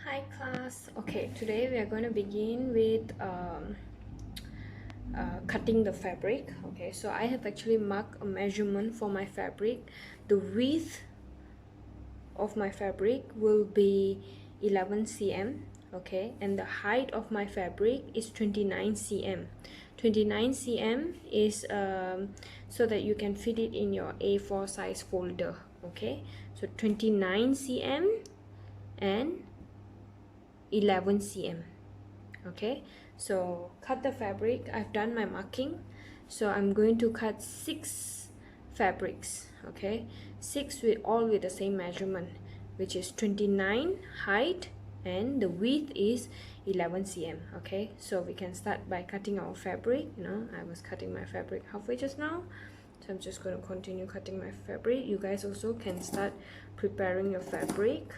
Hi class. Okay, today we are going to begin with cutting the fabric. Okay, so I have actually marked a measurement for my fabric. The width of my fabric will be 11 cm. Okay, and the height of my fabric is 29 cm. 29 cm is so that you can fit it in your A4 size folder. Okay, so 29 cm and 11 cm. Okay, so cut the fabric. I've done my marking, so I'm going to cut 6 fabrics. Okay, 6 with all with the same measurement, which is 29 height and the width is 11 cm. Okay, so we can start by cutting our fabric. I was cutting my fabric halfway just now, so I'm just going to continue cutting my fabric. You guys also can start preparing your fabric.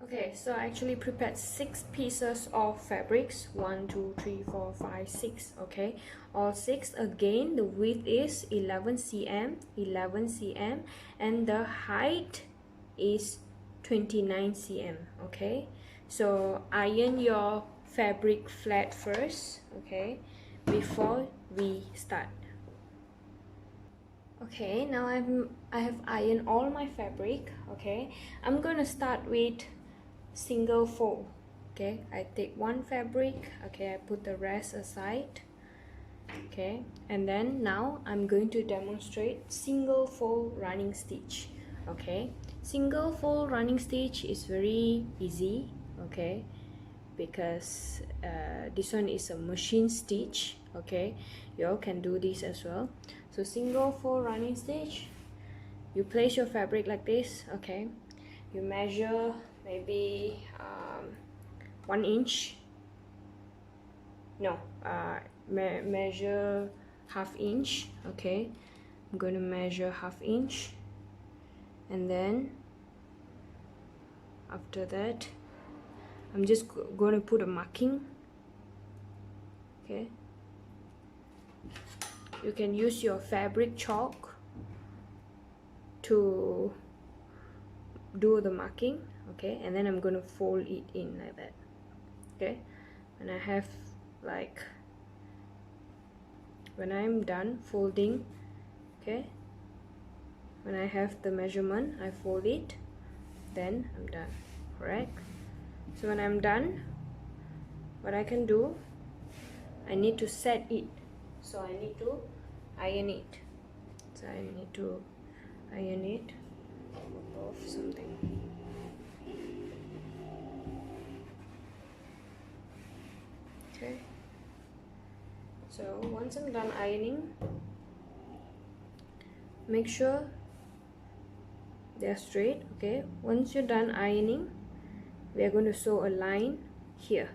Okay, so I actually prepared 6 pieces of fabrics. 1, 2, 3, 4, 5, 6. Okay, all 6. Again, the width is 11 cm, 11 cm, and the height is 29 cm. Okay, so iron your fabric flat first. Okay, before we start. Okay, now I have ironed all my fabric. Okay, I'm gonna start with single fold. Okay, I take one fabric. Okay, I put the rest aside. Okay, and then now I'm going to demonstrate single fold running stitch. Okay, single fold running stitch is very easy. Okay, because this one is a machine stitch. Okay, you all can do this as well. So single fold running stitch, you place your fabric like this. Okay, you measure maybe 1 inch. No, measure ½ inch. Okay, I'm going to measure ½ inch, and then after that I'm just going to put a marking. Okay, you can use your fabric chalk to do the marking. Okay, and then I'm going to fold it in like that. Okay, and I have like, when I'm done folding, okay, when I have the measurement, I fold it, then I'm done. Correct? So when I'm done, what I can do, I need to set it, so I need to iron it. So I need to iron it of something. Okay, so once I'm done ironing, make sure they're straight. Okay, once you're done ironing, we are going to sew a line here.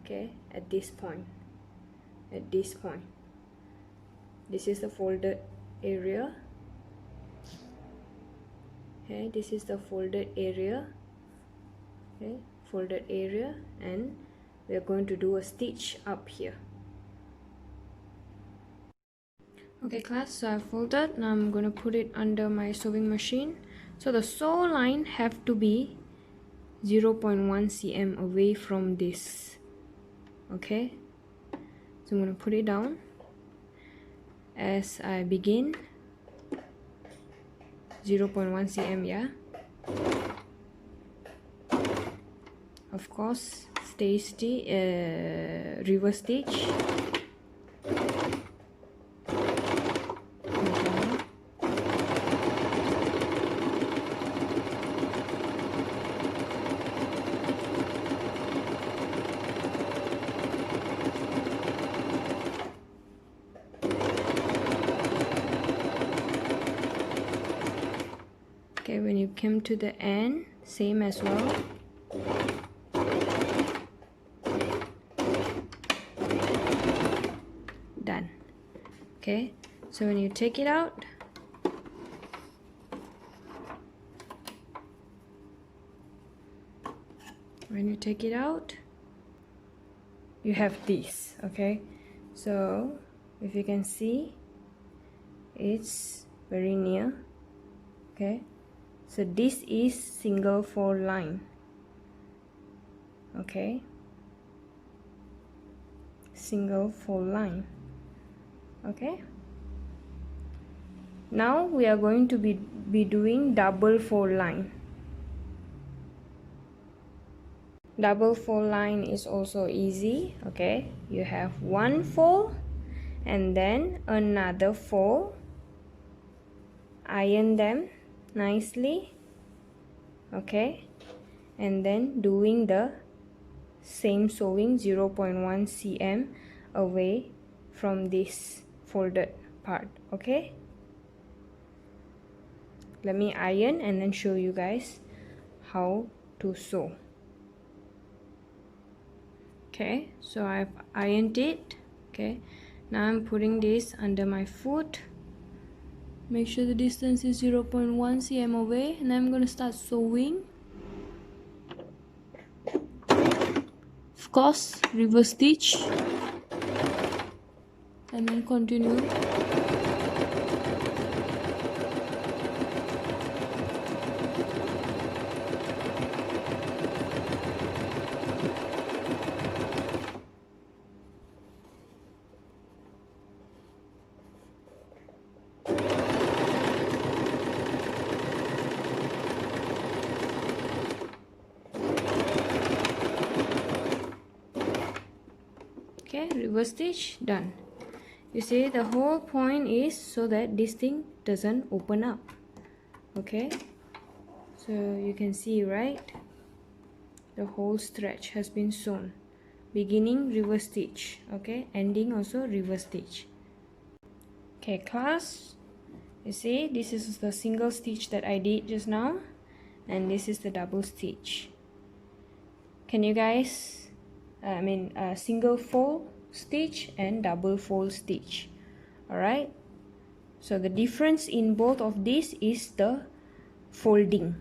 Okay, at this point, this is the folded area. Okay, this is the folded area. Okay, folded area, and we are going to do a stitch up here. Okay class, so I folded. Now I'm going to put it under my sewing machine. So the sew line have to be 0.1 cm away from this. Okay, so I'm going to put it down as I begin. 0.1 cm, yeah. Of course, reverse stitch. Okay, when you come to the end, same as well. Done. Okay, so when you take it out, when you take it out, you have this. Okay, so if you can see, it's very near. Okay, so this is single fold line. Okay, single fold line. Okay, now we are going to be doing double fold line. Double fold line is also easy. Okay, you have one fold and then another fold, iron them nicely. Okay, and then doing the same sewing 0.1 cm away from this folded part. Okay, let me iron and then show you guys how to sew. Okay, so I've ironed it. Okay, now I'm putting this under my foot. Make sure the distance is 0.1 cm away, and I'm gonna start sewing. Of course, reverse stitch and then continue. Okay, reverse stitch, done. You see, the whole point is so that this thing doesn't open up. Okay, so you can see, right, the whole stretch has been sewn. Beginning reverse stitch, okay, ending also reverse stitch. Okay class, you see, this is the single stitch that I did just now, and this is the double stitch. Can you guys single fold stitch and double fold stitch? All right, so the difference in both of these is the folding,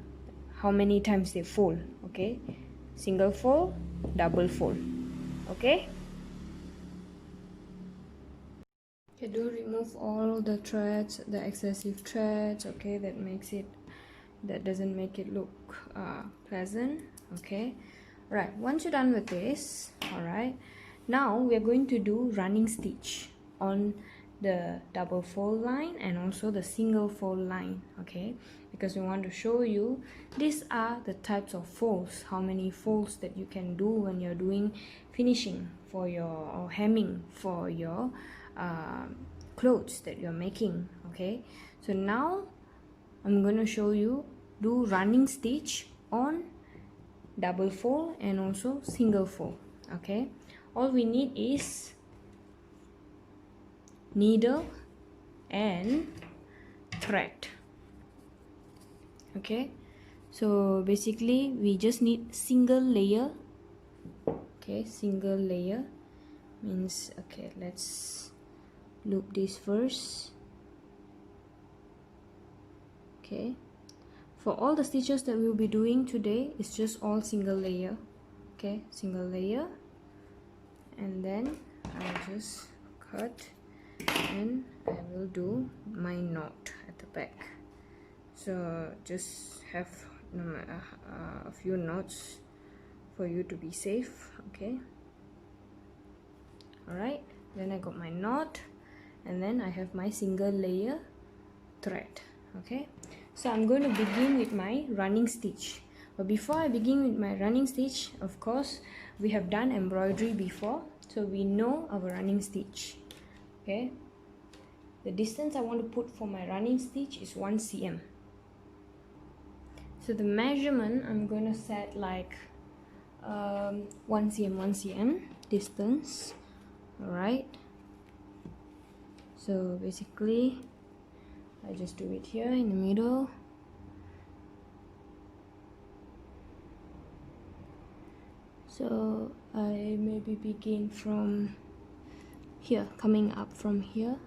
how many times they fold. Okay, single fold, double fold. Okay, do remove all the threads, the excessive threads. Okay, that doesn't make it look pleasant. Okay, right, once you're done with this, all right, now we are going to do running stitch on the double fold line and also the single fold line. Okay, because we want to show you these are the types of folds, how many folds that you can do when you're doing finishing for your, or hemming for your clothes that you're making. Okay, so now I'm going to show you do running stitch on double fold and also single fold. Okay, all we need is needle and thread. Okay, so basically we just need single layer. Okay, single layer means, okay, let's loop this first. Okay, for all the stitches that we'll be doing today, it's just all single layer. Okay, single layer, and then I'll just cut and I will do my knot at the back. So just have a few knots for you to be safe. Okay, all right, then I got my knot, and then I have my single layer thread. Okay, so I'm going to begin with my running stitch. But before I begin with my running stitch, of course, we have done embroidery before, so we know our running stitch. Okay, the distance I want to put for my running stitch is 1 cm. So the measurement, I'm going to set like 1 cm distance. All right, so basically I just do it here in the middle. So I maybe begin from here, coming up from here,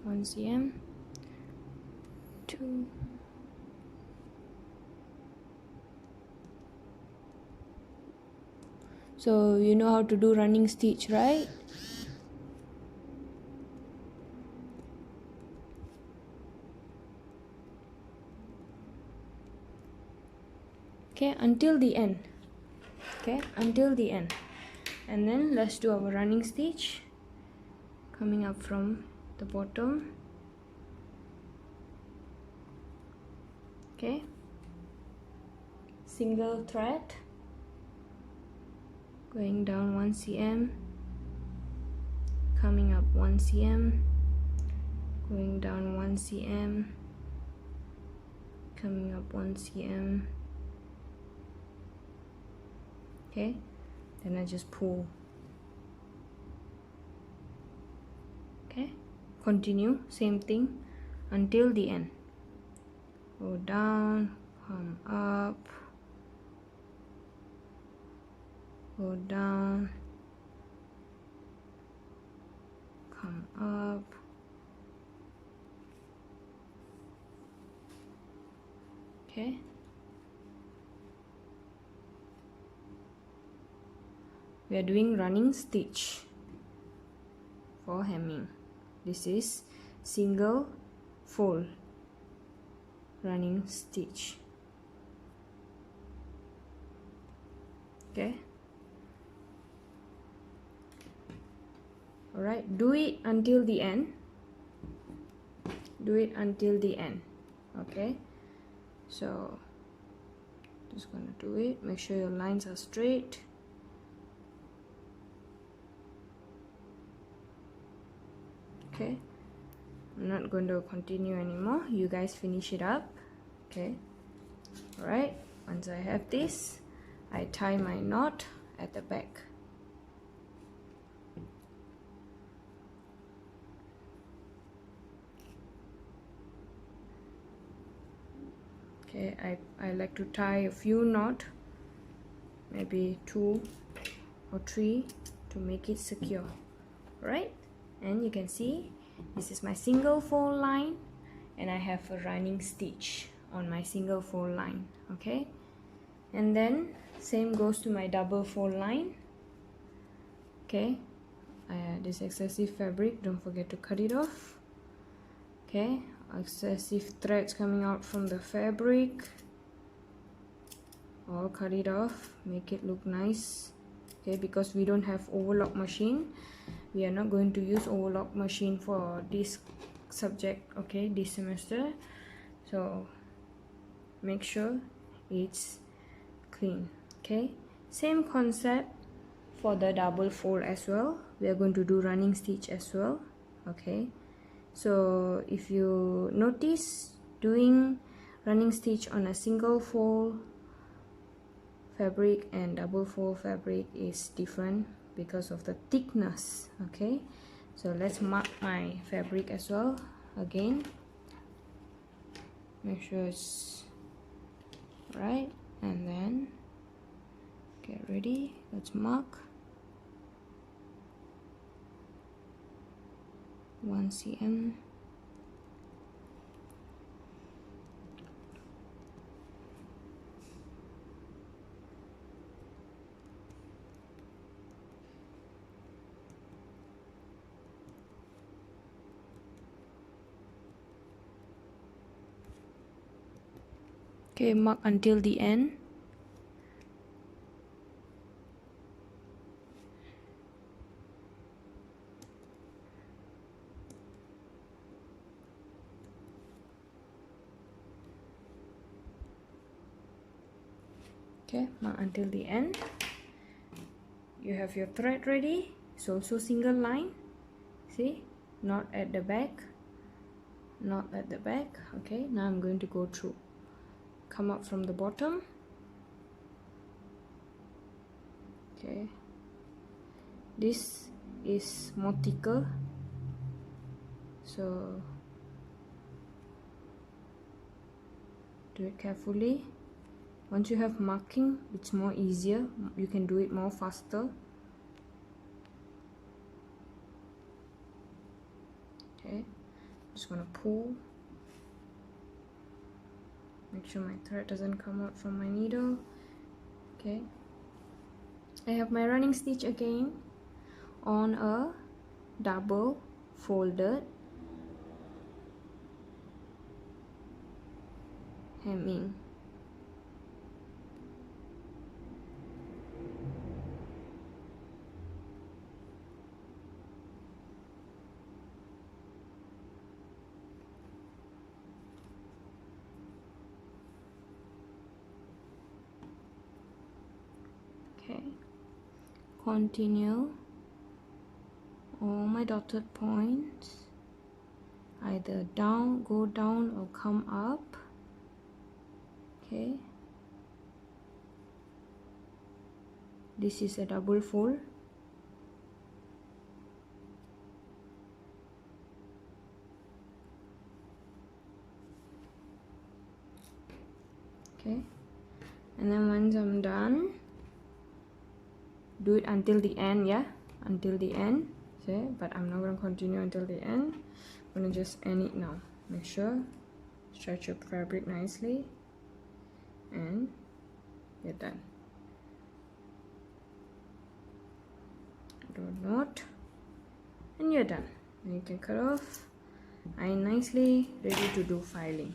1 cm, 2, So you know how to do running stitch, right? Okay, until the end. Okay, until the end. And then let's do our running stitch, coming up from the bottom. Okay, single thread, going down 1 cm, coming up 1 cm, going down 1 cm, coming up 1 cm. Okay, then I just pull. Okay, continue same thing until the end. Go down, come up, go down, come up. Okay, we are doing running stitch for hemming. This is single fold running stitch. Okay, all right, do it until the end. Do it until the end. Okay, so just gonna do it. Make sure your lines are straight. Okay, I'm not going to continue anymore. You guys finish it up. Okay, all right, once I have this, I tie my knot at the back. Okay, I like to tie a few knots, maybe 2 or 3, to make it secure. Right, and you can see this is my single fold line, and I have a running stitch on my single fold line. Okay, and then same goes to my double fold line. Okay, this excessive fabric, don't forget to cut it off. Okay, excessive threads coming out from the fabric, or cut it off, make it look nice. Okay, because we don't have overlock machine, we are not going to use overlock machine for this subject, okay, this semester. So make sure it's clean. Okay, same concept for the double fold as well. We are going to do running stitch as well. Okay, so if you notice, doing running stitch on a single fold fabric and double fold fabric is different because of the thickness. Okay, so let's mark my fabric as well again. Make sure it's right, and then get ready. Let's mark 1 cm. Okay, mark until the end. Okay, mark until the end. You have your thread ready. It's also single line. See, not at the back, not at the back. Okay, now I'm going to go through. Come up from the bottom. Okay, this is more thicker, so do it carefully. Once you have marking, it's more easier, you can do it more faster. Okay, just gonna pull. Make sure my thread doesn't come out from my needle. Okay, I have my running stitch again on a double folded hemming. Okay, continue all my dotted points, either down, go down, or come up. Okay, this is a double fold. Okay, and then once I'm done, do it until the end. Yeah, until the end. Okay, but I'm not going to continue until the end. I'm going to just end it now. Make sure stretch your fabric nicely and you're done. Do a knot and you're done. And you can cut off, iron nicely, ready to do filing.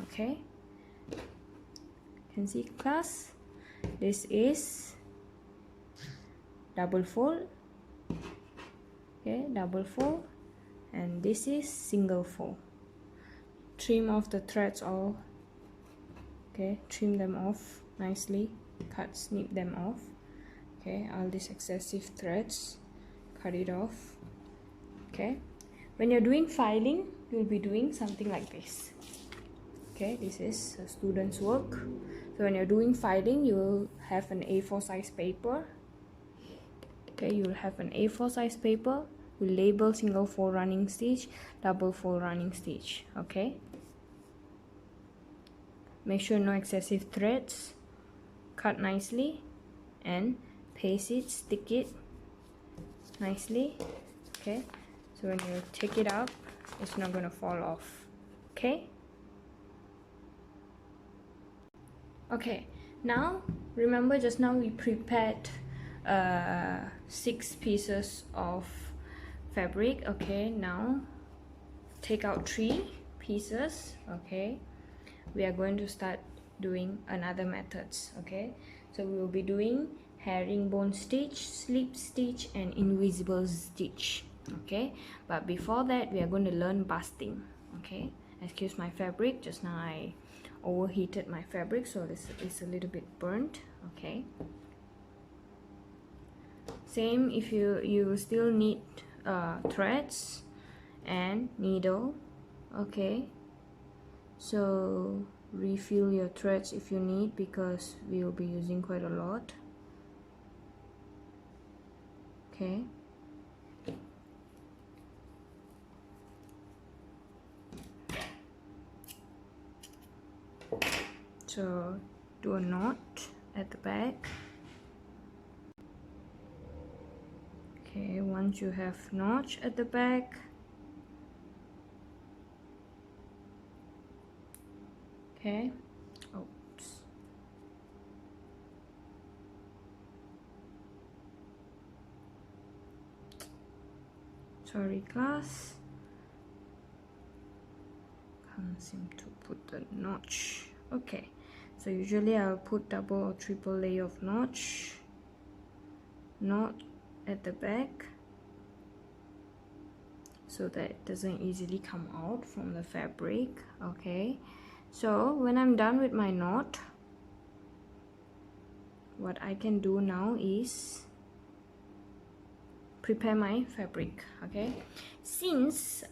Okay, you can see class, this is double fold. Okay, double fold, and this is single fold. Trim off the threads all. Okay, trim them off nicely, snip them off. Okay, all these excessive threads, cut it off. Okay, when you're doing filing, you'll be doing something like this. Okay, this is a student's work. So when you're doing filing, you will have an A4 size paper. Okay, you will have an A4 size paper. We label single fold running stitch, double fold running stitch. Okay, make sure no excessive threads, cut nicely and paste it, stick it nicely. Okay, so when you take it out, it's not going to fall off. Okay, okay, now remember just now we prepared 6 pieces of fabric. Okay, now take out 3 pieces. Okay, we are going to start doing another methods. Okay, so we will be doing herringbone stitch, slip stitch and invisible stitch. Okay, but before that we are going to learn basting. Okay, excuse my fabric, just now I overheated my fabric, so this is a little bit burnt. Okay, same, if you still need threads and needle. Okay, so refill your threads if you need, because we will be using quite a lot. Okay, so do a knot at the back. Okay, once you have notch at the back, okay, oops, sorry class, can't seem to put the notch. Okay, so usually I'll put double or triple layer of notch, knot at the back, so that it doesn't easily come out from the fabric. Okay, so when I'm done with my knot, what I can do now is prepare my fabric. Okay, since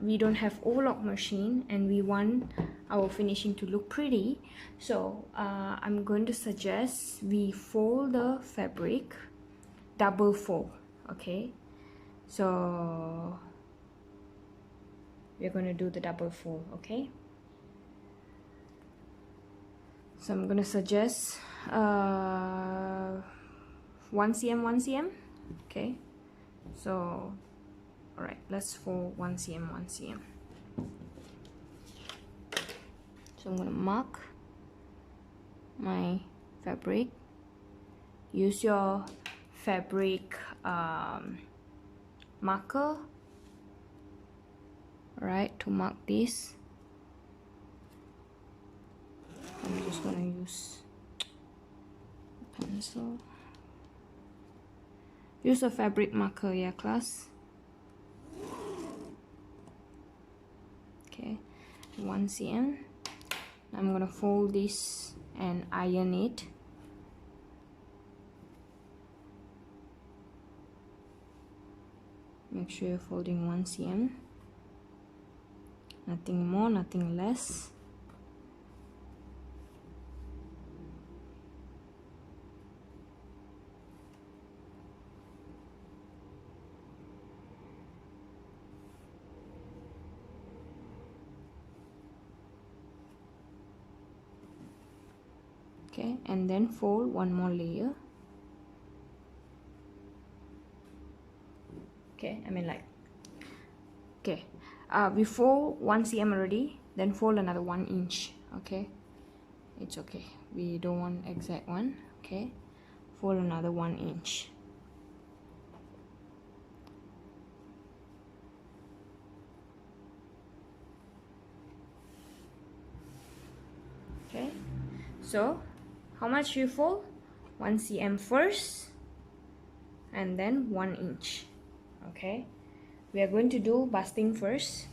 we don't have overlock machine and we want our finishing to look pretty, so I'm going to suggest we fold the fabric, double fold. Okay, so we're going to do the double fold. Okay, so I'm going to suggest 1 cm 1 cm. Okay, so all right, let's fold 1 cm 1 cm. So I'm going to mark my fabric use your fabric marker, right, to mark this. I'm just gonna use a pencil. Use a fabric marker, yeah, class. Okay, 1 cm. I'm gonna fold this and iron it. Make sure you're folding 1 cm. Nothing more, nothing less. Okay, and then fold one more layer. Okay, I mean like, okay, we fold 1 cm already, then fold another 1 inch. Okay, it's okay, we don't want exact one. Okay, fold another 1 inch. Okay, so how much you fold? 1 cm first, and then 1 inch. Okay, we are going to do busting first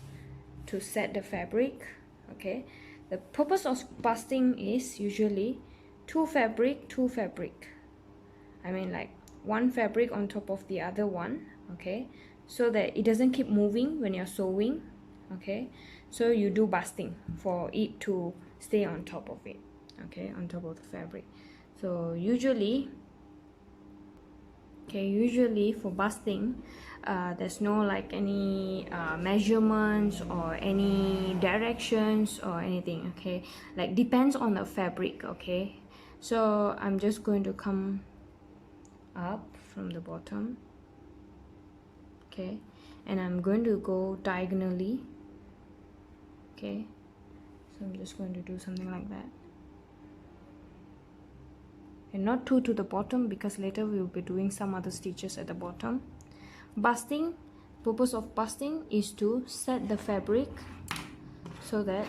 to set the fabric. Okay, the purpose of busting is usually two fabric, I mean like one fabric on top of the other one. Okay, so that it doesn't keep moving when you're sewing. Okay, so you do busting for it to stay on top of it. Okay, on top of the fabric. So usually, okay, usually for busting, there's no like any measurements or any directions or anything. Okay, like depends on the fabric. Okay, so I'm just going to come up from the bottom. Okay, and I'm going to go diagonally. Okay, so I'm just going to do something like that, and not too to the bottom because later we will be doing some other stitches at the bottom. Busting, purpose of busting is to set the fabric so that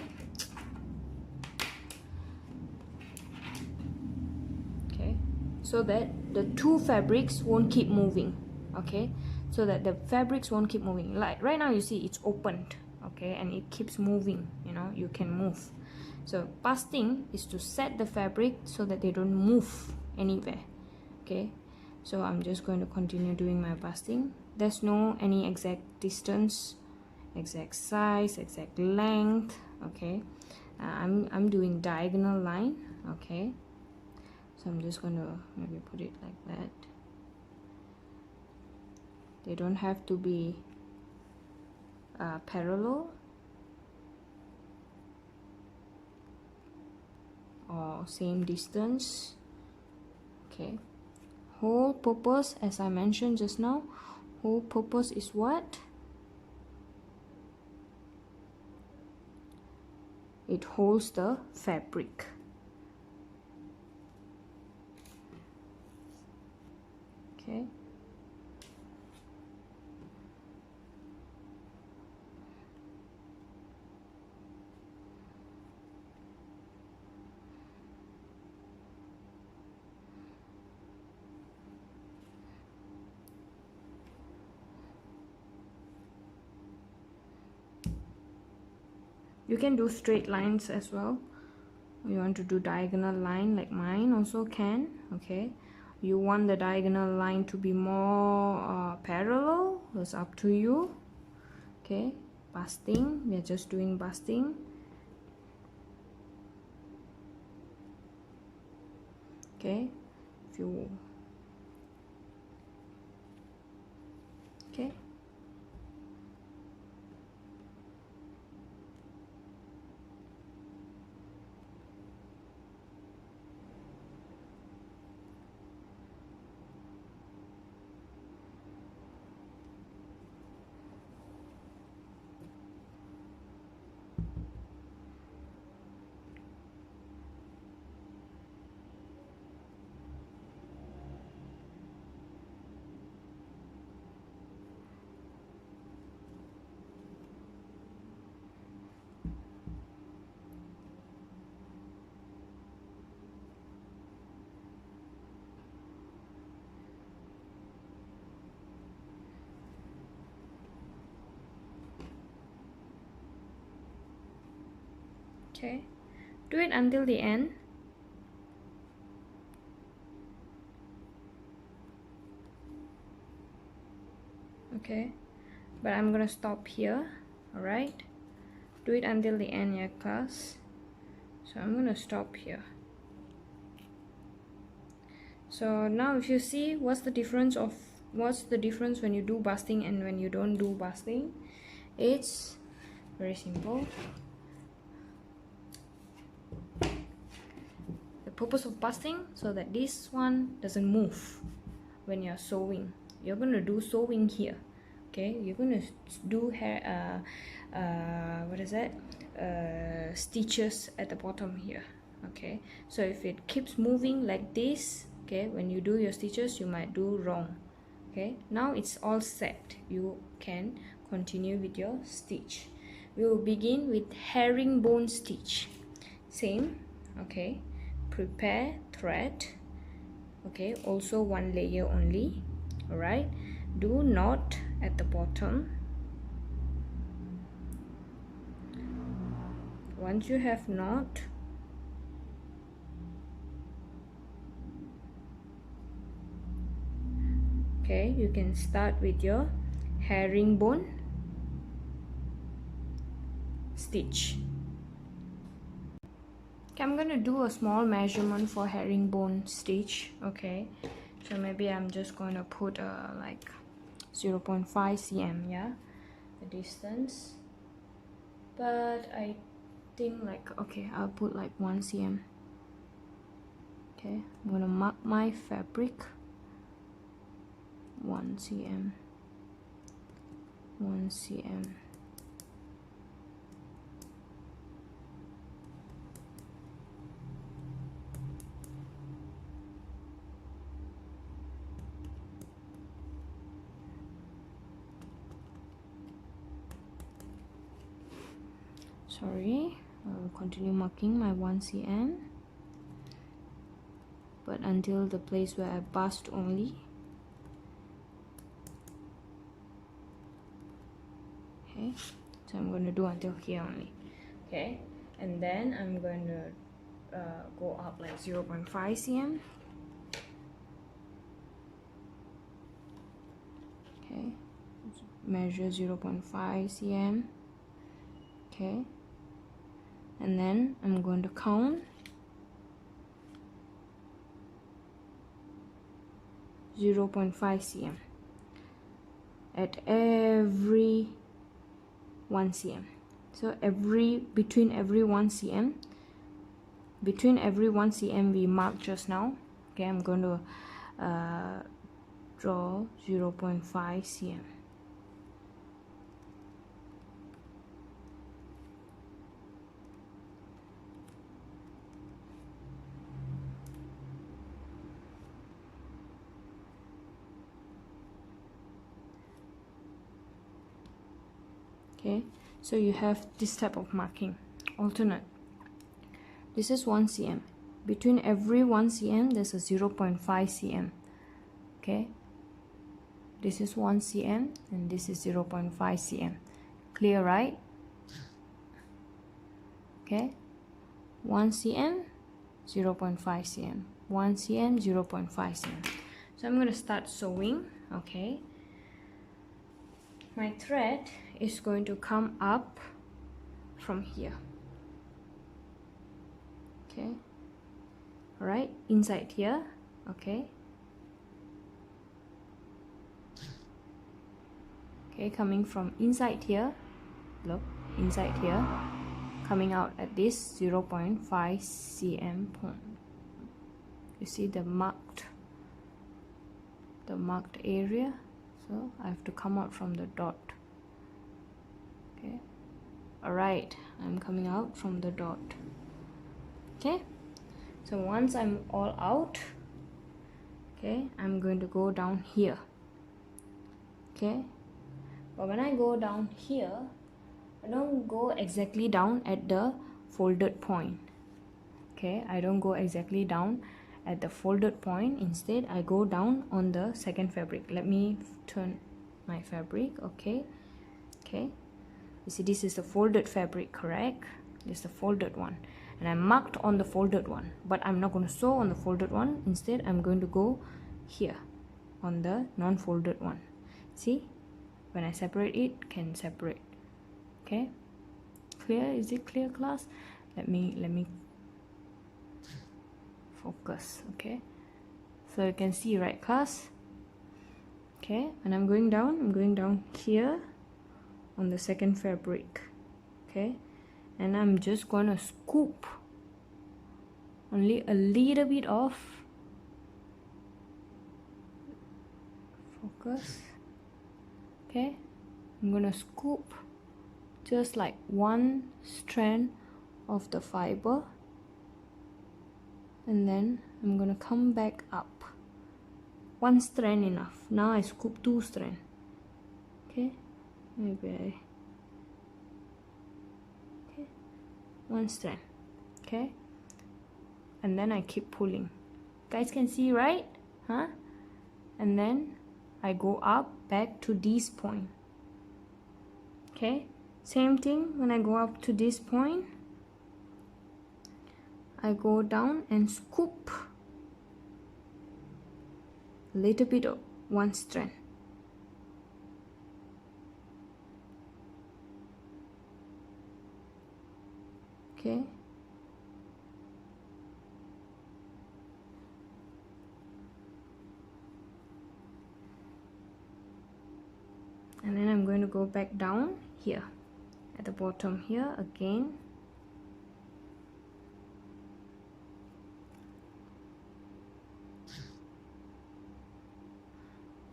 so that the two fabrics won't keep moving. Okay, so that the fabrics won't keep moving. Like right now you see it's opened, okay, and it keeps moving, you know, you can move. So busting is to set the fabric so that they don't move anywhere. Okay, so I'm just going to continue doing my busting. There's no any exact distance, exact size, exact length. Okay, I'm doing diagonal line. Okay, so I'm just going to maybe put it like that. They don't have to be parallel or same distance. Okay, whole purpose, as I mentioned just now, whole purpose is what? It holds the fabric. Okay, you can do straight lines as well. You want to do diagonal line like mine also can. Okay, you want the diagonal line to be more parallel, it's up to you. Okay, busting, we are just doing busting. Okay, if you okay, Okay, do it until the end. Okay, but I'm gonna stop here. All right, do it until the end, yeah, class. So I'm gonna stop here. So now if you see what's the difference when you do busting and when you don't do busting, it's very simple. The purpose of busting so that this one doesn't move when you're sewing. You're gonna do sewing here. Okay, you're gonna do hair what is that, stitches at the bottom here. Okay, so if it keeps moving like this, okay, when you do your stitches you might do wrong. Okay, now it's all set, you can continue with your stitch. We will begin with herringbone stitch. Same. Okay, prepare thread. Okay, also one layer only. All right, do knot at the bottom. Once you have knot, okay, you can start with your herringbone stitch. Okay, I'm gonna do a small measurement for herringbone stitch. Okay, so maybe I'm just going to put like 0.5 cm, yeah, the distance. But I think like, okay, I'll put like 1 cm. Okay, I'm gonna mark my fabric 1 cm, 1 cm. Sorry, I'll continue marking my 1 cm, but until the place where I bust only. Okay, so I'm going to do until here only. Okay, and then I'm going to go up like 0.5 cm. Okay, measure 0.5 cm. Okay, and then I'm going to count 0.5 cm at every 1 cm. So between every 1 cm, we marked just now. Okay, I'm going to draw 0.5 cm. Okay, so you have this type of marking, alternate. This is 1 cm. Between every 1 cm there's a 0.5 cm. Okay, this is 1 cm and this is 0.5 cm. Clear, right? Okay, 1 cm, 0.5 cm, 1 cm, 0.5 cm. So I'm going to start sewing. Okay, my thread is going to come up from here. Okay, all right, inside here. Okay, okay, coming from inside here, look, inside here, coming out at this 0.5 cm point. You see the marked area, so I have to come out from the dot. Okay, all right, I'm coming out from the dot. Okay, so once I'm all out, okay, I'm going to go down here. Okay, but when I go down here, I don't go exactly down at the folded point. Okay, I don't go exactly down at the folded point. Instead, I go down on the second fabric. Let me turn my fabric. Okay, okay, you see this is the folded fabric, correct? This is the folded one, and I marked on the folded one, but I'm not going to sew on the folded one. Instead, I'm going to go here on the non-folded one. See, when I separate it, can separate. Okay, clear? Is it clear, class? Let me focus. Okay, so you can see, right, class? Okay, and I'm going down here on the second fabric. Okay, and I'm just gonna scoop only a little bit off. Focus. Okay, I'm gonna scoop just like one strand of the fiber, and then I'm gonna come back up. One strand enough. Now I scoop two strands. Okay, maybe okay, one strand. Okay, and then I keep pulling. Guys can see, right? Huh? And then I go up back to this point. Okay, same thing when I go up to this point. I go down and scoop a little bit of one strand. Okay, and then I'm going to go back down here at the bottom here again.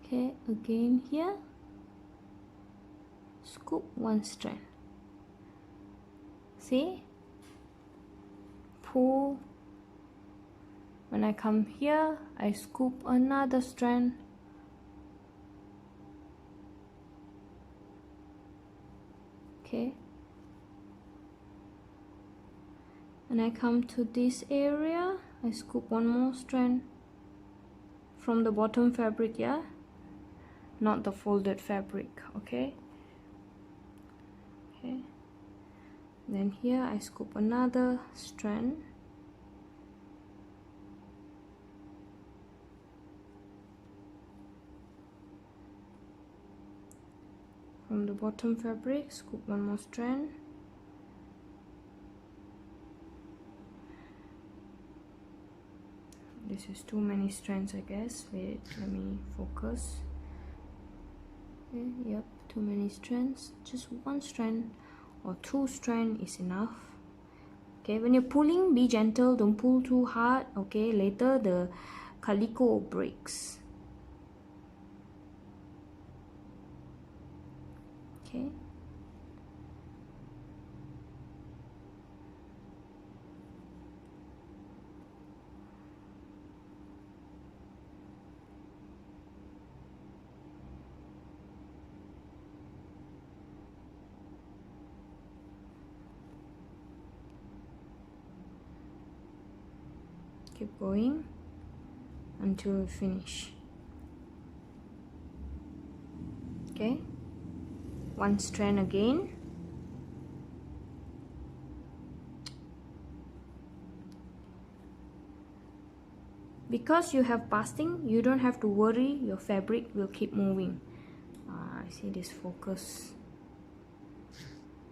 Okay, again here, scoop one strand. See, pull. When I come here, I scoop another strand. Okay, and I come to this area, I scoop one more strand from the bottom fabric, yeah, not the folded fabric. Okay, okay, then here I scoop another strand. From the bottom fabric, scoop one more strand. This is too many strands, I guess. Wait, let me focus. Okay, yep, too many strands. Just one strand or two strand is enough. Okay, when you're pulling, be gentle, don't pull too hard. Okay, later the calico breaks. Okay, keep going until you finish. Okay, one strand again. Because you have basting, you don't have to worry, your fabric will keep moving. I see this focus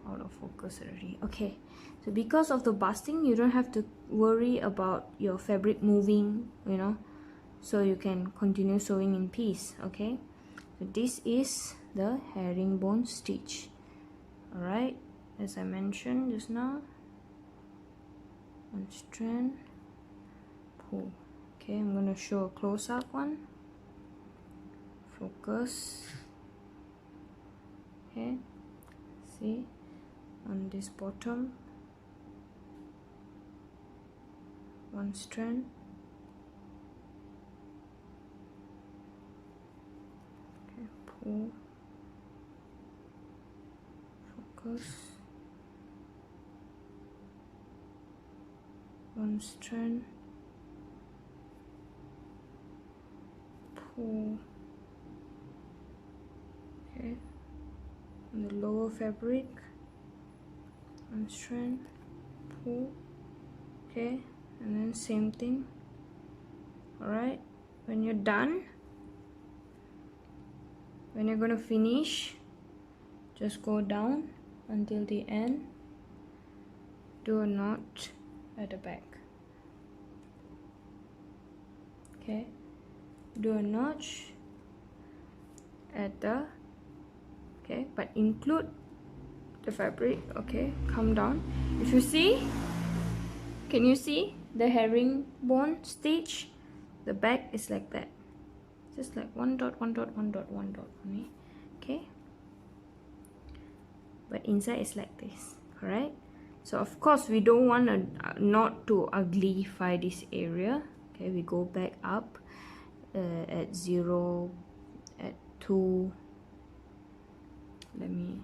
out of focus already. Okay, so because of the basting, you don't have to worry about your fabric moving, you know, so you can continue sewing in peace. Okay, so this is the herringbone stitch. All right, as I mentioned just now, one strand, pull. Okay, I'm going to show a close-up one. Focus. Okay, see, on this bottom, one strand. Okay, pull. Focus. One strand. Pull. Okay, on the lower fabric, one strand. pull, okay, and then same thing. All right, when you're done, when you're gonna finish, just go down until the end, do a knot at the back, okay, do a notch at the, okay, but include the fabric, okay, come down. If you see, can you see the herringbone stitch? The back is like that, just like one dot, one dot, one dot, one dot only, okay, but inside is like this. All right, so of course we don't want a not to uglify this area, okay. We go back up at 0, at 2. Let me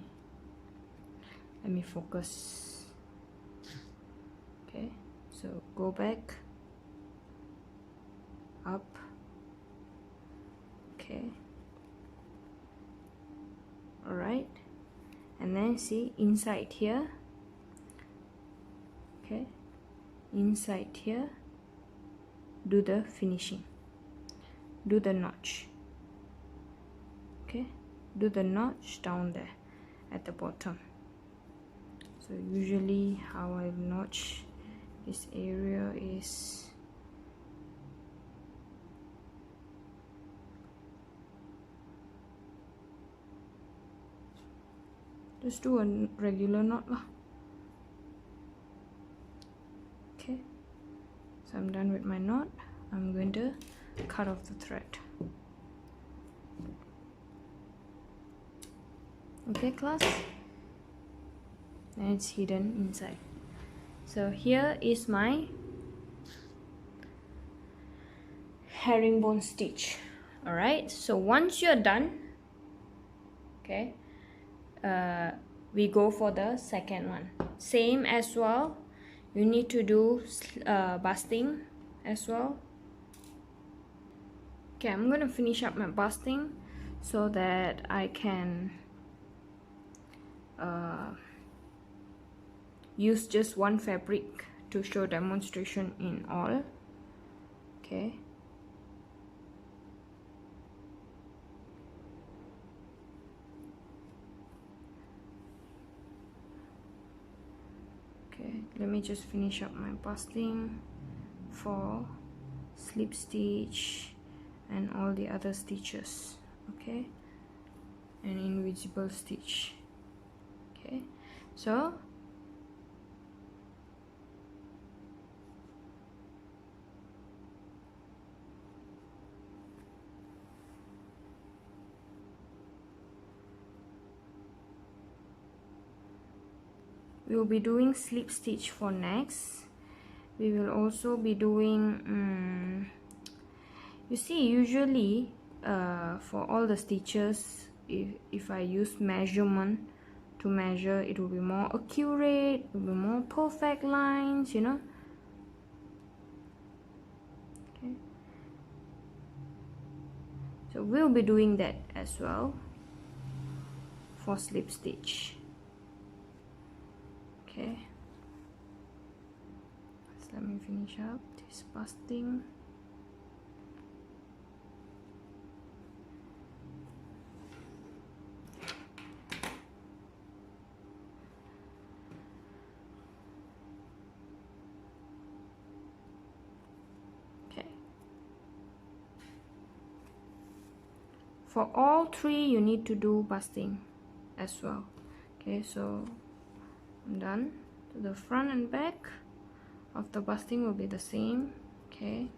focus, okay. So go back up, okay, all right, and then see inside here, okay, inside here, do the finishing, do the notch, okay, do the notch down there at the bottom. So usually how I notch this area is just do a regular knot lah. Okay, so I'm done with my knot. I'm going to cut off the thread. Okay class, and it's hidden inside. So here is my herringbone stitch. All right, so once you're done, okay, we go for the second one. Same as well, you need to do basting as well. Okay, I'm gonna finish up my basting so that I can use just one fabric to show demonstration in all. Okay, let me just finish up my basting for slip stitch and all the other stitches, okay, and invisible stitch. Okay, so we will be doing slip stitch for next. We will also be doing you see, usually for all the stitches, if I use measurement to measure, it will be more accurate, it will be more perfect lines, you know. Okay, so we'll be doing that as well for slip stitch. Okay, so let me finish up this basting. For all three, you need to do basting as well. Okay, so I'm done. So the front and back of the basting will be the same. Okay.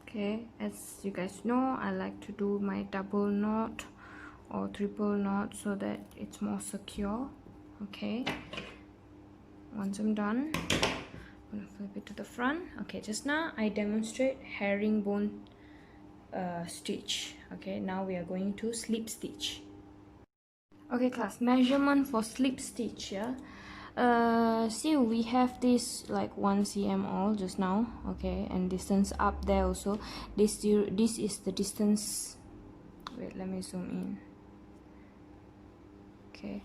Okay, as you guys know, I like to do my double knot or triple knot so that it's more secure. Okay, once I'm done, I'm gonna flip it to the front. Okay, just now I demonstrate herringbone stitch. Okay, now we are going to slip stitch. Okay class, measurement for slip stitch. Yeah, see, we have this like 1 cm all just now. Okay, and distance up there also. This is the distance. Wait, let me zoom in. okay,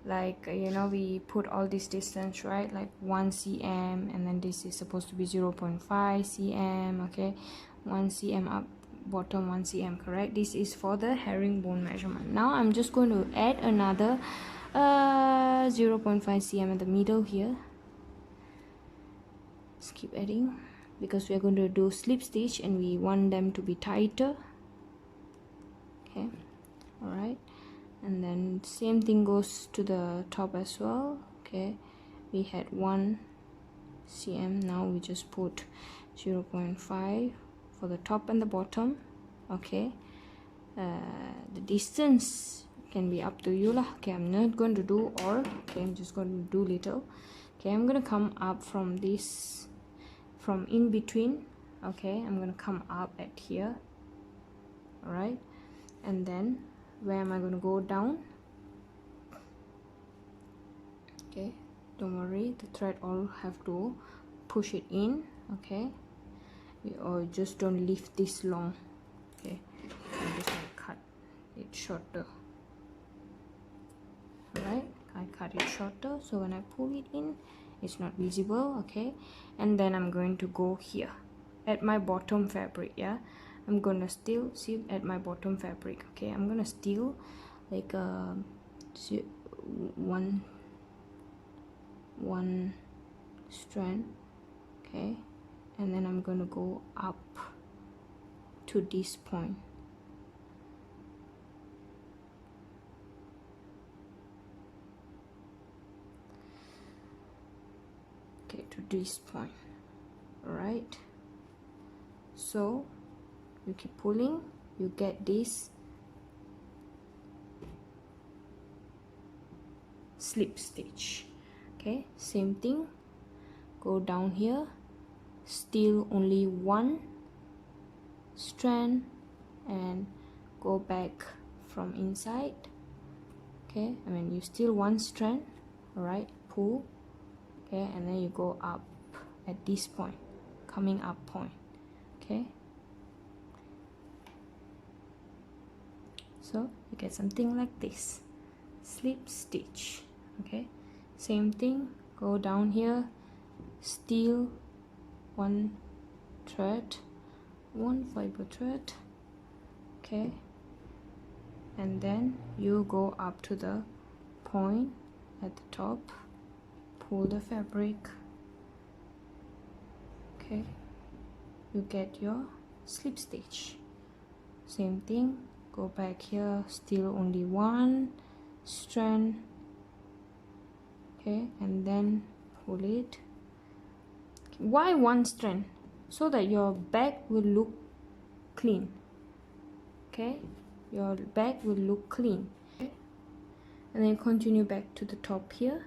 like you know, we put all this distance, right, like 1 cm, and then this is supposed to be 0.5 cm, okay, 1 cm up bottom, 1 cm, correct? This is for the herringbone measurement. Now I'm just going to add another 0.5 cm at the middle here. Just keep adding because we are going to do slip stitch and we want them to be tighter. Okay, all right, and then same thing goes to the top as well. Okay, we had 1 cm, now we just put 0.5 for the top and the bottom. Okay, the distance can be up to you lah. Okay, I'm not going to do all. Okay, I'm just going to do little. Okay, I'm going to come up from this, from in between. Okay, I'm going to come up at here. All right, and then where am I going to go down? Okay, don't worry, the thread all have to push it in. Okay, or just don't leave this long. Okay, I'm just going to cut it shorter. Alright, I cut it shorter so when I pull it in it's not visible. Okay, and then I'm going to go here at my bottom fabric. Yeah, I'm gonna still see at my bottom fabric. Okay, I'm gonna steal like one strand. Okay, and then I'm gonna go up to this point. Okay, to this point. All right, so you keep pulling, you get this slip stitch. Okay, same thing, go down here, steal only one strand and go back from inside. Okay, I mean you steal one strand. All right, pull. Okay, and then you go up at this point, coming up point. Okay, so you get something like this, slip stitch. Okay, same thing, go down here, steal one thread, one fiber thread. Okay, and then you go up to the point at the top, pull the fabric. Okay, you get your slip stitch. Same thing, go back here, steal only one strand. Okay, and then pull it. Why one strand? So that your bag will look clean. Okay, your bag will look clean. Okay? And then continue back to the top here.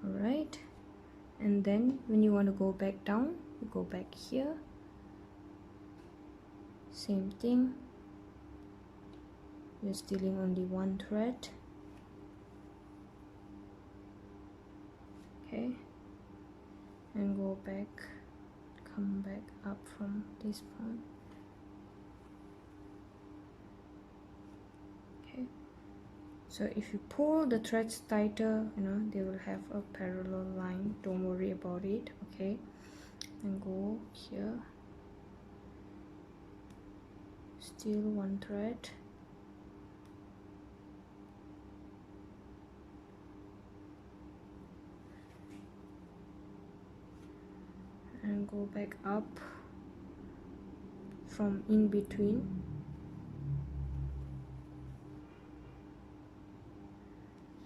Alright, and then when you want to go back down, you go back here. Same thing, you're stealing only one thread. Okay, and go back, come back up from this point. Okay, so if you pull the threads tighter, you know, they will have a parallel line. Don't worry about it. Okay, and go here, steal one thread, and go back up from in between.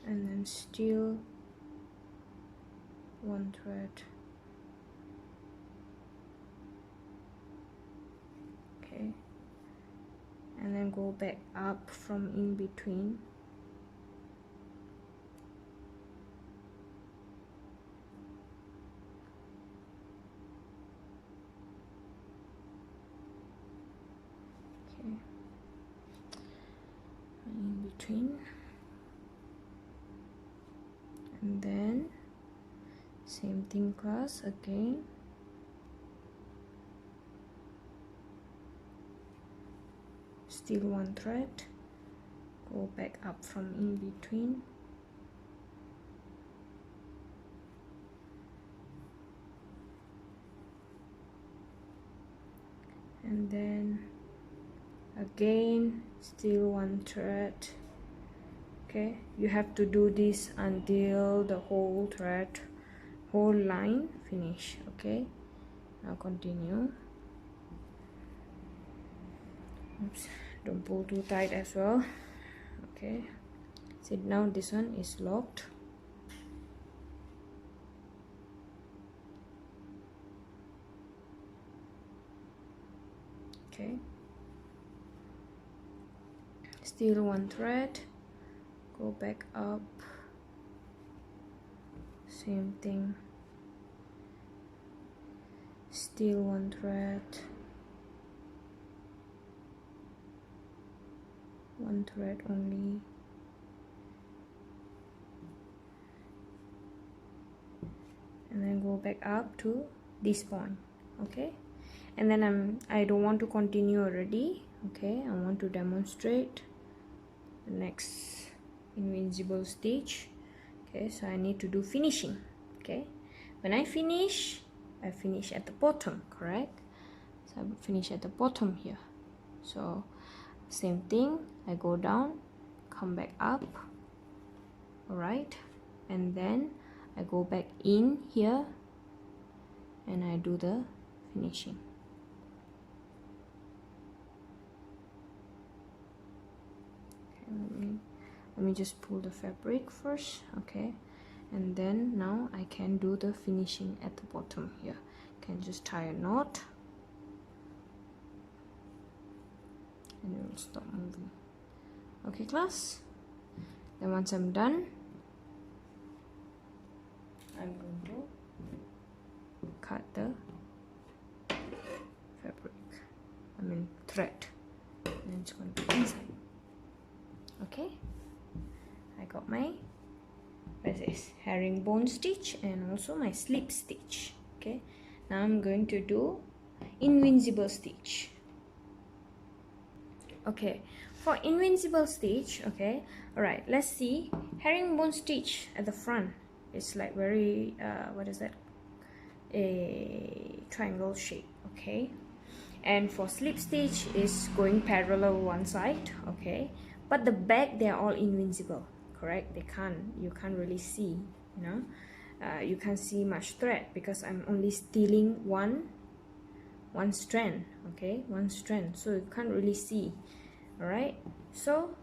And then steal one thread. Okay, and then go back up from in between. Okay, in between. And then same thing, class, again steal one thread, go back up from in between, and then again steal one thread. Okay, you have to do this until the whole thread, whole line finish. Okay, now continue. Oops, don't pull too tight as well. Okay, see now this one is locked. Okay, steal one thread, go back up, same thing, steal one thread, one thread only, and then go back up to this point. Okay, and then I don't want to continue already. Okay, I want to demonstrate the next invincible stitch. Okay, so I need to do finishing. Okay, when I finish at the bottom, correct? So I finish at the bottom here. So same thing, I go down, come back up, all right, and then I go back in here and I do the finishing. Okay, let me just pull the fabric first. Okay, and then now I can do the finishing at the bottom here. Can just tie a knot and it will stop moving. Okay class, then once I'm done, I'm going to cut the fabric, thread, and it's going to be inside. Okay, I got my, what is this, herringbone stitch and also my slip stitch. Okay, now I'm going to do invincible stitch. Okay, for invincible stitch, okay, all right, let's see. Herringbone stitch at the front, it's like very what is that, a triangle shape. Okay, and for slip stitch is going parallel one side. Okay, but the back, they are all invincible, correct? You can't really see, you know, you can't see much thread because I'm only stealing one strand. Okay, one strand, so you can't really see. All right, so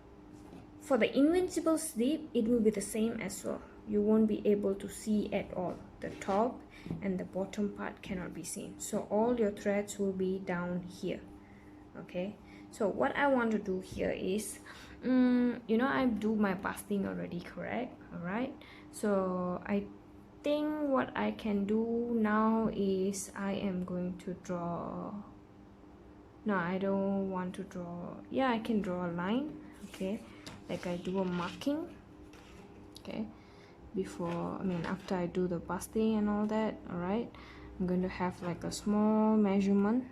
for the invincible slip, it will be the same as well. You won't be able to see at all. The top and the bottom part cannot be seen, so all your threads will be down here. Okay, so what I want to do here is, you know, I do my basting already, correct? All right, so I think what I can do now is I am going to draw, no, I don't want to draw, yeah, I can draw a line. Okay, like I do a marking. Okay, before, after I do the basting and all that. All right, I'm going to have like a small measurement,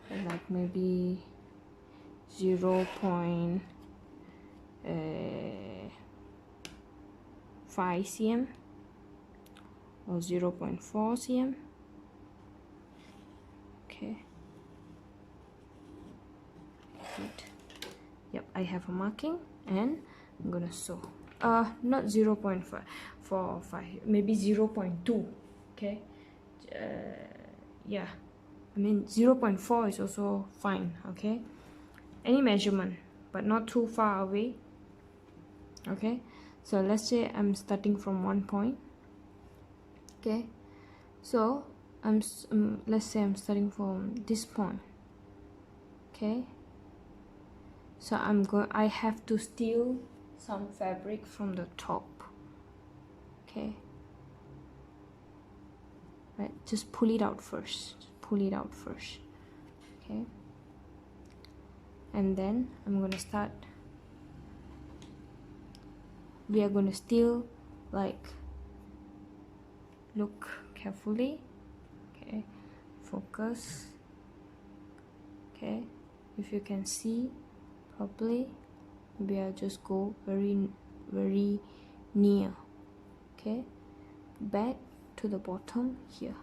like maybe 0.5 cm or 0.4 cm. Okay, good. Yep, I have a marking and I'm gonna sew. Not 0.5, maybe 0.2. Okay, yeah, 0.4 is also fine. Okay, any measurement, but not too far away. Okay, so let's say I'm starting from one point. Okay, so let's say I'm starting from this point. Okay, so I have to steal some fabric from the top. Okay, right, just pull it out first. Okay, and then I'm gonna start. We are gonna steal, like, look carefully. Okay, focus. Okay, if you can see properly, maybe I'll just go very near. Okay, back to the bottom here.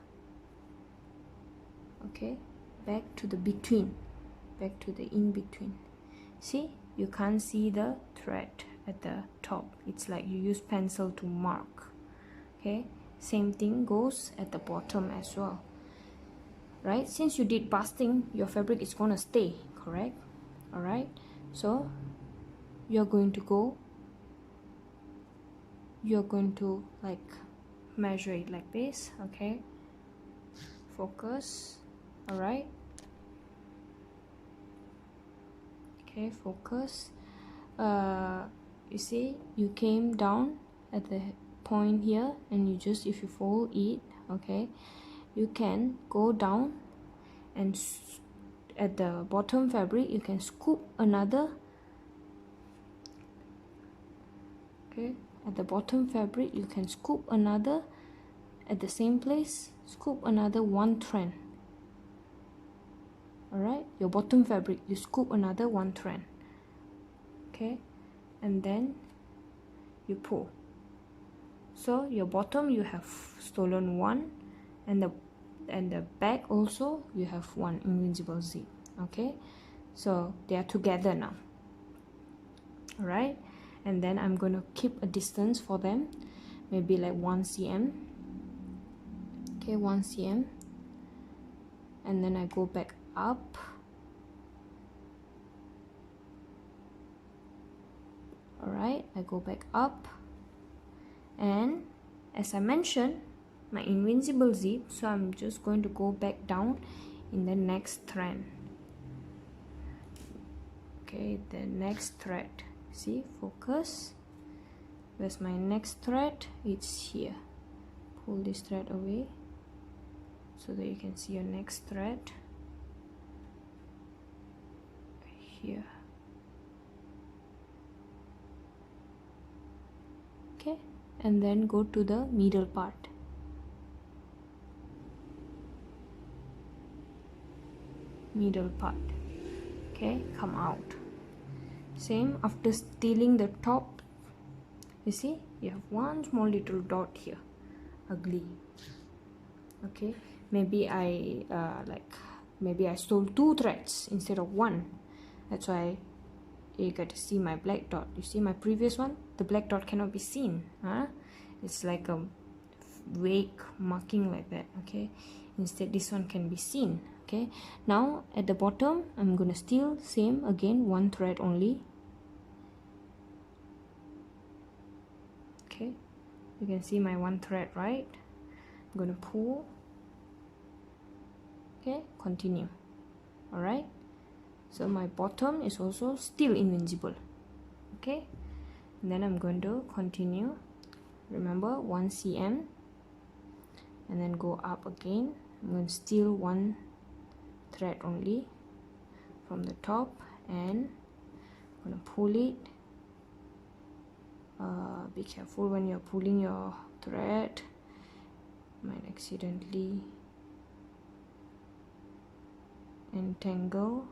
Okay, back to the between, back to the in between. See, you can't see the thread at the top. It's like you use pencil to mark. Okay, same thing goes at the bottom as well, right? Since you did basting, your fabric is gonna stay, correct? All right, so you're going to like measure it like this. Okay, focus. All right, okay, focus. You see, you came down at the point here, and you just, if you fold it, okay, you can go down, and at the bottom fabric you can scoop another. Okay, at the bottom fabric you can scoop another, at the same place scoop another one strand. All right, your bottom fabric, you scoop another one strand. Okay, and then you pull. So your bottom you have stolen one, and the back also you have one invincible zip. Okay, so they are together now. All right, and then I'm going to keep a distance for them, maybe like 1 cm. Okay, 1 cm, and then I go back up. All right, I go back up, and as I mentioned, my invincible zip, so I'm just going to go back down in the next strand. Okay, the next thread. See, focus. Where's my next thread? It's here. Pull this thread away so that you can see your next thread here. Okay, and then go to the middle part. Middle part. Okay, come out. Same, after stealing the top, you see you have one small little dot here, ugly. Okay, maybe I stole 2 threads instead of 1. That's why you got to see my black dot. You see my previous one, the black dot cannot be seen, it's like a vague marking like that. Okay, instead this one can be seen. Okay, now at the bottom I'm gonna steal, same again, 1 thread only. Okay, you can see my 1 thread, right? I'm gonna pull. Okay, continue. All right, so my bottom is also still invincible. Okay, and then I'm going to continue. Remember, 1 cm, and then go up again. I'm going to steal 1 thread only from the top, and I'm going to pull it. Be careful when you're pulling your thread, might accidentally entangle.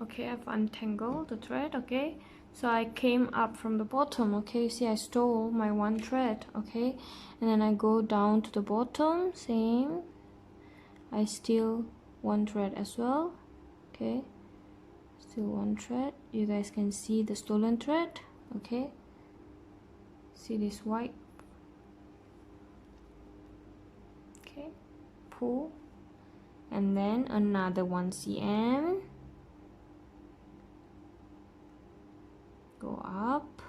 Okay, I've untangled the thread. Okay, so I came up from the bottom. Okay, you see I stole my 1 thread. Okay, and then I go down to the bottom, same, I steal 1 thread as well. Okay, still 1 thread. You guys can see the stolen thread. Okay, see this white. Okay, pull, and then another 1 cm, go up.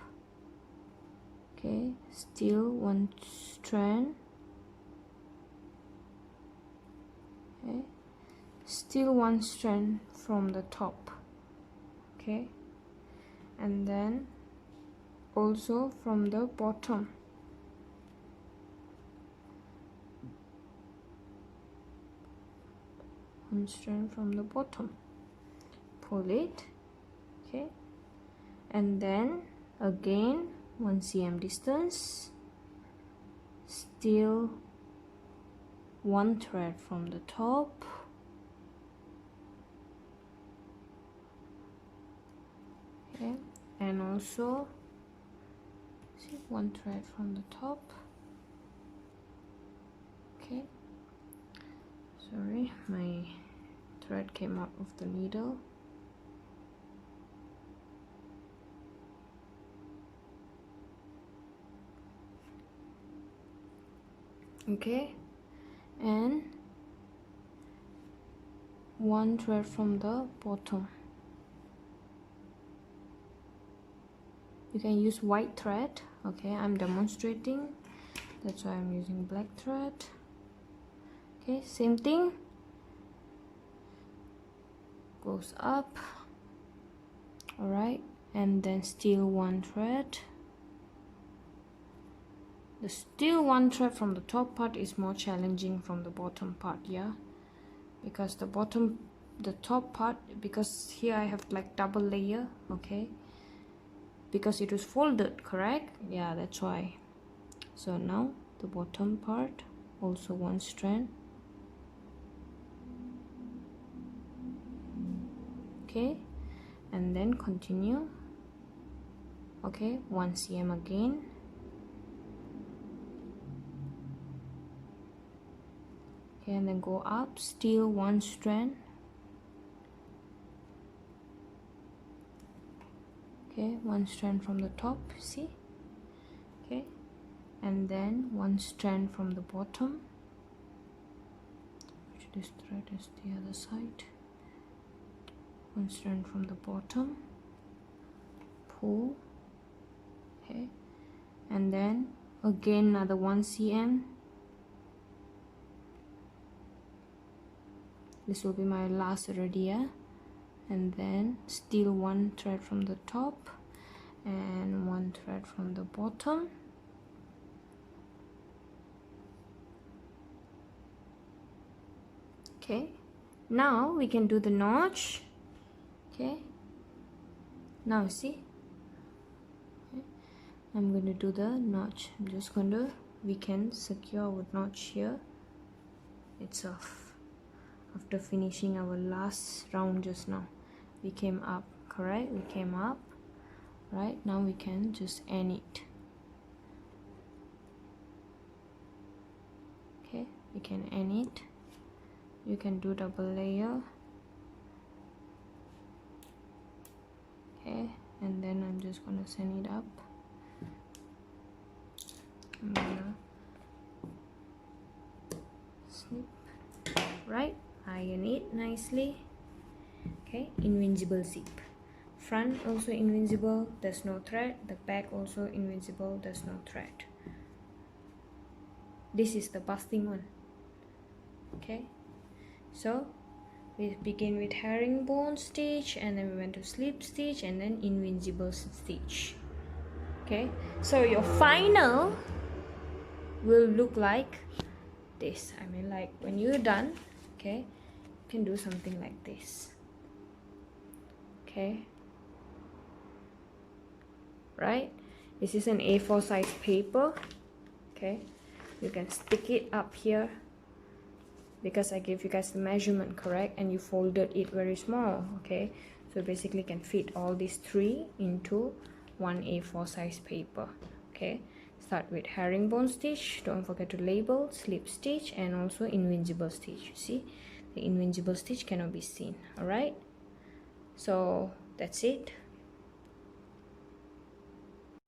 Okay, still 1 strand. Okay, still 1 strand from the top. Okay, and then also from the bottom. One strand from the bottom, pull it, okay, and then again 1 cm distance, still 1 thread from the top, okay, and also see 1 thread from the top, okay. Sorry, my thread came out of the needle. Okay, and 1 thread from the bottom. You can use white thread, okay, I'm demonstrating, that's why I'm using black thread. Okay, same thing, goes up, alright, and then still 1 thread. The still 1 thread from the top part is more challenging from the bottom part, yeah, because the top part, because here I have like double layer, okay, because it was folded, correct? Yeah, that's why. So now the bottom part, also 1 strand, okay, and then continue, okay, 1 cm again, okay, and then go up, still 1 strand, okay, 1 strand from the top, see, okay, and then 1 strand from the bottom, which this thread is the other side, 1 strand from the bottom, pull, okay, and then again another 1 cm. This will be my last already, yeah, and then still 1 thread from the top and 1 thread from the bottom, okay. Now we can do the notch, okay. Now see, okay. I'm going to do the notch. I'm just going to, we can secure our notch here itself. After finishing our last round just now, we came up, correct, we came up, right, now we can just end it, okay, we can end it. You can do double layer, okay, and then I'm just gonna send it up. I'm gonna snip, right, iron it nicely, okay. Invincible zip, front also invincible, there's no thread, the back also invincible, there's no thread. This is the busting one, okay. So we begin with herringbone stitch, and then we went to slip stitch, and then invincible stitch, okay. So your final will look like this. I mean, like when you're done, okay, you can do something like this, okay, right. This is an A4 size paper, okay. You can stick it up here because I gave you guys the measurement, correct, and you folded it very small, okay. So basically can fit all these 3 into one A4 size paper, okay. Start with herringbone stitch, don't forget to label, slip stitch, and also invincible stitch. You see the invincible stitch cannot be seen, all right. So that's it.